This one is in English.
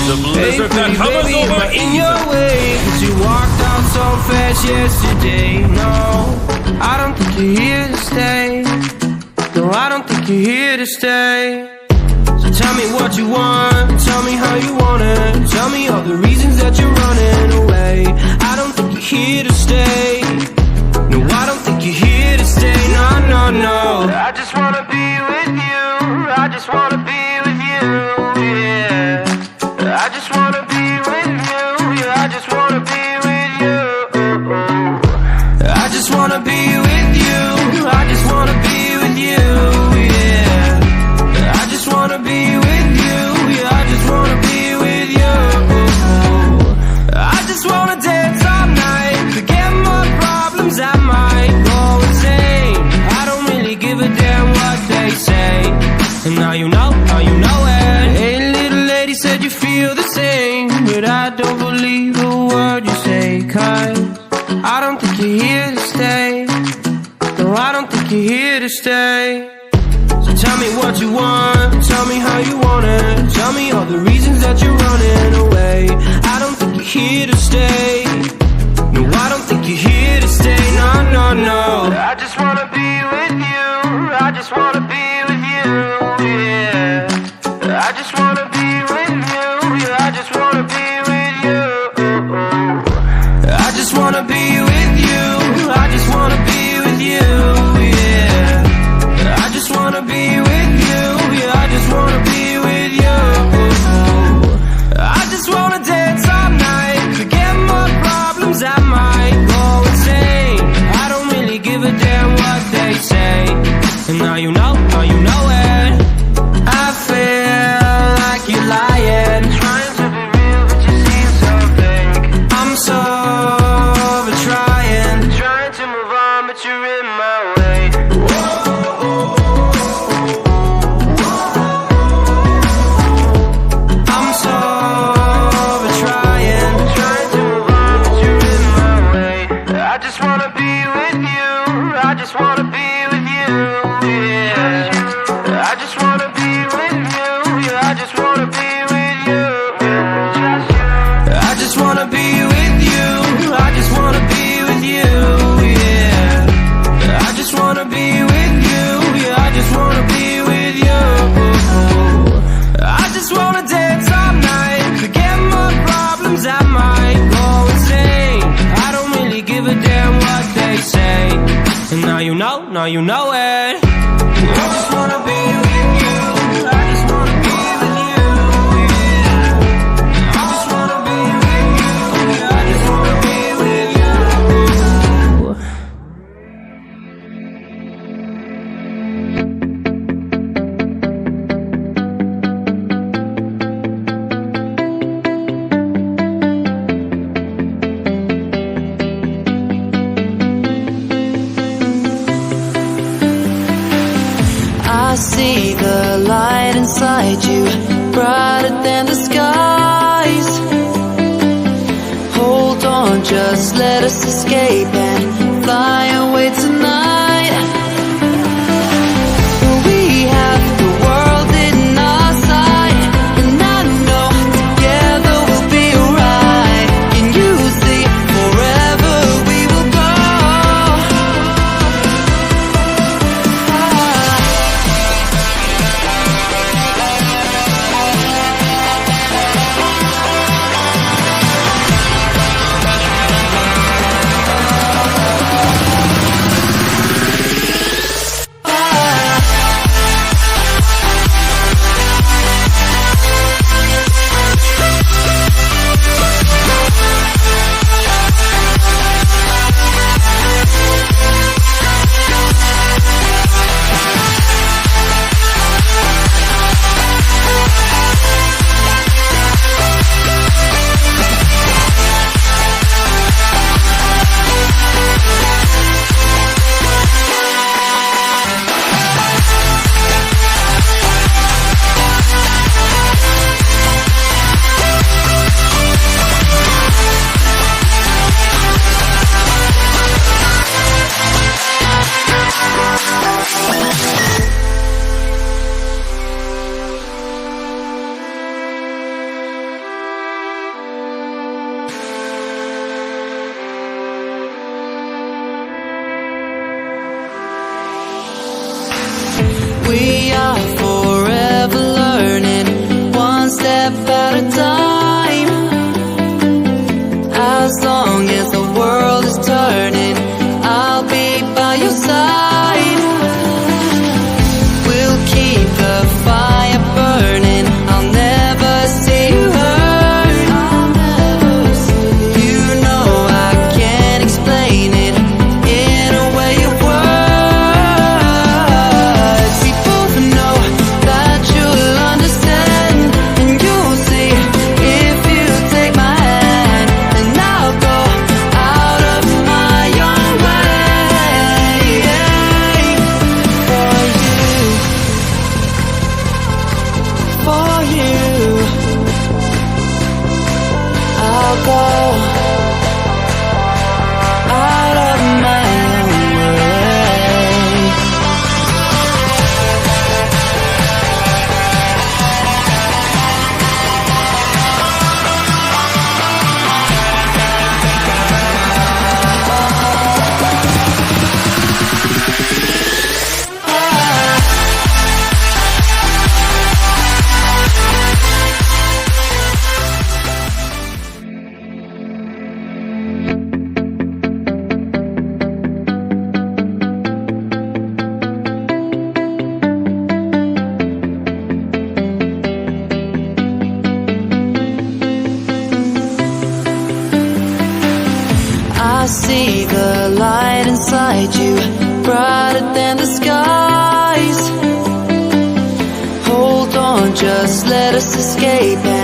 The blizzard that hovers baby, over but in Eden. your way, 'cause you walked out so fast yesterday. No, I don't think you're here to stay. No, I don't think you're here to stay. So tell me what you want, tell me how you want it. Tell me all the reasons that you're running away. I don't think you're here to stay. No, I don't think you're here to stay. No, no, no. I just wanna be with you. I just wanna be with you, yeah. I just wanna be with you. Yeah, I just wanna be with you. I just wanna be with you. I just wanna be with you, yeah. I just wanna be with you. Yeah, I just wanna be with you. I just wanna dance all night, forget my problems, I might go insane. I don't really give a damn what they say. And now you know it. Hey, little lady said you feel the same, but I don't believe a word you say, 'cause I don't think you're here to stay. No, I don't think you're here to stay. So tell me what you want, tell me how you want it. Tell me all the reasons that you're running away. I don't think you're here to stay. No, I don't think you're here to stay. No, no, no. I just wanna be with you. I just wanna be with you, yeah. I just wanna be with you. Yeah, I just wanna be with you. I just wanna be with you. I just wanna be with you, yeah. I just wanna be with you. Yeah, I just wanna be with you. I just wanna dance all night, forget my problems, I might go insane. I don't really give a damn what they say. And now you know it. I feel like you're lying, trying to be real, but you seem so fake. I'm so over trying to move on, but you're in my way. I'm so over trying to move on, but you're in my way. I just wanna be with you. I just wanna be with you, yeah. I just wanna be with you. Yeah, I just wanna be with you. I just wanna be with you. I just wanna be with you, yeah. I just wanna be with you. Yeah, I just wanna be with you. I just wanna dance all night, forget my problems, I might go insane. I don't really give a damn what they say. And now you know it. I just wanna be with you. I just wanna be with you, yeah. I just wanna be with you. Yeah, I just wanna be with you. I see the light inside you, brighter than the skies. Hold on, just let us escape and fly away tonight. We have the world in our sight, and I know together we'll be alright. Can you see forever we will go? I'll go out of my own way. I see the light inside you, brighter than the skies. Hold on, just let us escape.